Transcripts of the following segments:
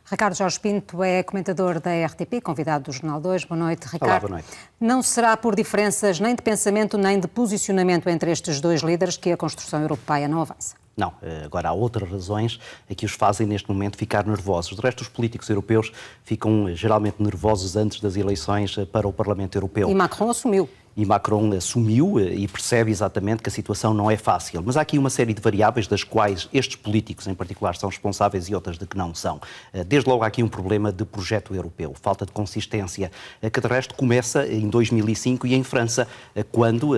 Ricardo Jorge Pinto é comentador da RTP, convidado do Jornal 2. Boa noite, Ricardo. Olá, boa noite. Não será por diferenças nem de pensamento nem de posicionamento entre estes dois líderes que a construção europeia não avança? Não, agora há outras razões que os fazem neste momento ficar nervosos. De resto, os políticos europeus ficam geralmente nervosos antes das eleições para o Parlamento Europeu. E Macron assumiu. E Macron assumiu e percebe exatamente que a situação não é fácil. Mas há aqui uma série de variáveis das quais estes políticos, em particular, são responsáveis e outras de que não são. Desde logo há aqui um problema de projeto europeu, falta de consistência, que de resto começa em 2005 e em França, quando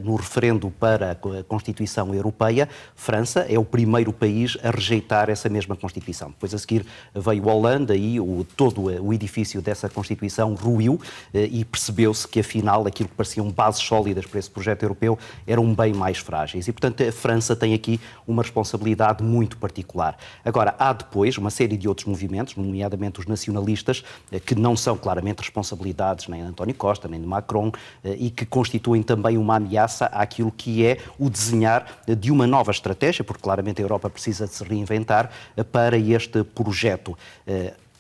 no referendo para a Constituição Europeia, França é o primeiro país a rejeitar essa mesma Constituição. Depois a seguir veio a Holanda e todo o edifício dessa Constituição ruiu e percebeu-se que afinal aquilo que pareciam bases sólidas para esse projeto europeu eram bem mais frágeis. E, portanto, a França tem aqui uma responsabilidade muito particular. Agora, há depois uma série de outros movimentos, nomeadamente os nacionalistas, que não são claramente responsabilidades nem de António Costa, nem de Macron, e que constituem também uma ameaça àquilo que é o desenhar de uma nova estratégia, porque claramente a Europa precisa de se reinventar para este projeto.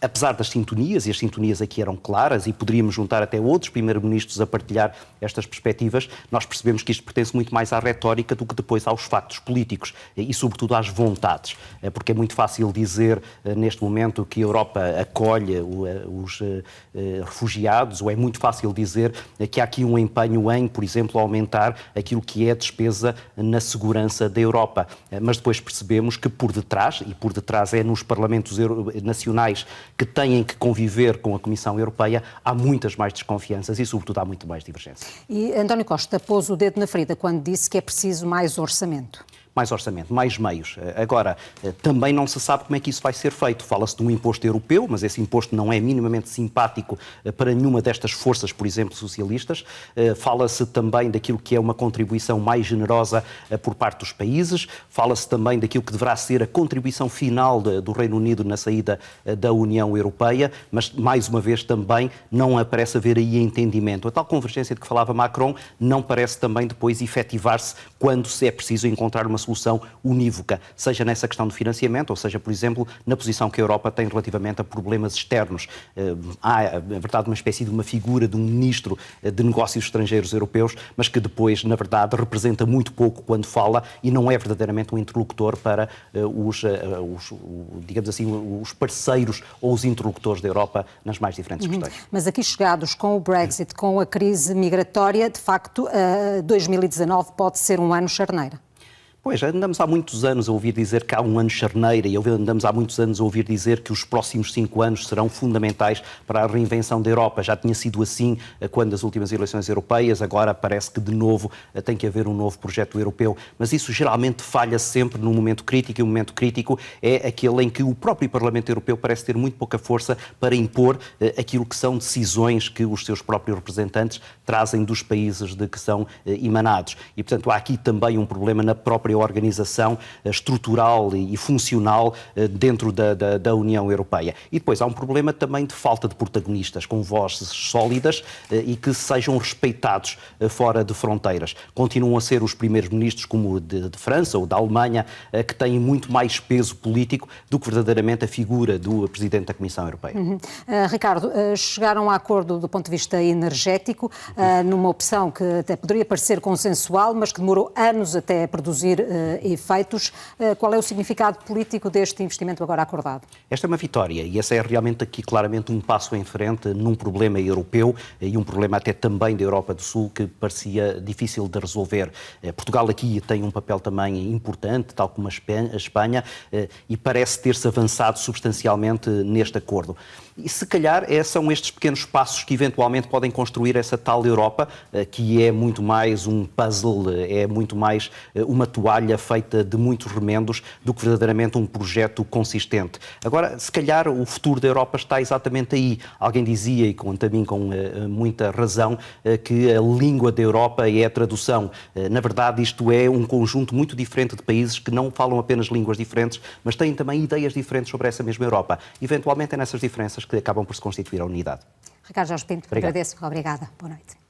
Apesar das sintonias, e as sintonias aqui eram claras, e poderíamos juntar até outros primeiros-ministros a partilhar estas perspectivas, nós percebemos que isto pertence muito mais à retórica do que depois aos factos políticos e, sobretudo, às vontades. Porque é muito fácil dizer, neste momento, que a Europa acolhe os refugiados, ou é muito fácil dizer que há aqui um empenho em, por exemplo, aumentar aquilo que é a despesa na segurança da Europa. Mas depois percebemos que por detrás, e por detrás é nos parlamentos nacionais que têm que conviver com a Comissão Europeia, há muitas mais desconfianças e, sobretudo, há muito mais divergência. E António Costa pôs o dedo na ferida quando disse que é preciso mais orçamento. Mais orçamento, mais meios. Agora, também não se sabe como é que isso vai ser feito. Fala-se de um imposto europeu, mas esse imposto não é minimamente simpático para nenhuma destas forças, por exemplo, socialistas. Fala-se também daquilo que é uma contribuição mais generosa por parte dos países. Fala-se também daquilo que deverá ser a contribuição final do Reino Unido na saída da União Europeia, mas, mais uma vez, também não parece haver aí entendimento. A tal convergência de que falava Macron não parece também depois efetivar-se quando se é preciso encontrar uma solução unívoca, seja nessa questão de financiamento, ou seja, por exemplo, na posição que a Europa tem relativamente a problemas externos. Há, na verdade, uma espécie de uma figura de um ministro de negócios estrangeiros europeus, mas que depois, na verdade, representa muito pouco quando fala e não é verdadeiramente um interlocutor para digamos assim, os parceiros ou os interlocutores da Europa nas mais diferentes questões. Mas aqui chegados com o Brexit, com a crise migratória, de facto, 2019 pode ser um ano charneira. Pois, andamos há muitos anos a ouvir dizer que há um ano charneira e andamos há muitos anos a ouvir dizer que os próximos 5 anos serão fundamentais para a reinvenção da Europa. Já tinha sido assim quando as últimas eleições europeias, agora parece que de novo tem que haver um novo projeto europeu. Mas isso geralmente falha sempre num momento crítico, e o momento crítico é aquele em que o próprio Parlamento Europeu parece ter muito pouca força para impor aquilo que são decisões que os seus próprios representantes trazem dos países de que são emanados. E, portanto, há aqui também um problema na própria organização estrutural e funcional dentro da União Europeia. E depois há um problema também de falta de protagonistas, com vozes sólidas e que sejam respeitados fora de fronteiras. Continuam a ser os primeiros ministros, como de França ou da Alemanha, que têm muito mais peso político do que verdadeiramente a figura do Presidente da Comissão Europeia. Ricardo, chegaram a acordo do ponto de vista energético, numa opção que até poderia parecer consensual, mas que demorou anos até a produzir efeitos. Qual é o significado político deste investimento agora acordado? Esta é uma vitória e esse é realmente aqui claramente um passo em frente num problema europeu e um problema até também da Europa do Sul que parecia difícil de resolver. Portugal aqui tem um papel também importante, tal como a Espanha, e parece ter-se avançado substancialmente neste acordo. E se calhar são estes pequenos passos que eventualmente podem construir essa tal Europa, que é muito mais um puzzle, é muito mais uma toalha feita de muitos remendos do que verdadeiramente um projeto consistente. Agora, se calhar o futuro da Europa está exatamente aí. Alguém dizia, e também com muita razão, que a língua da Europa é a tradução. Na verdade, isto é um conjunto muito diferente de países que não falam apenas línguas diferentes, mas têm também ideias diferentes sobre essa mesma Europa. Eventualmente é nessas diferenças que acabam por se constituir a unidade. Ricardo Jorge Pinto, agradeço. Obrigada. Boa noite.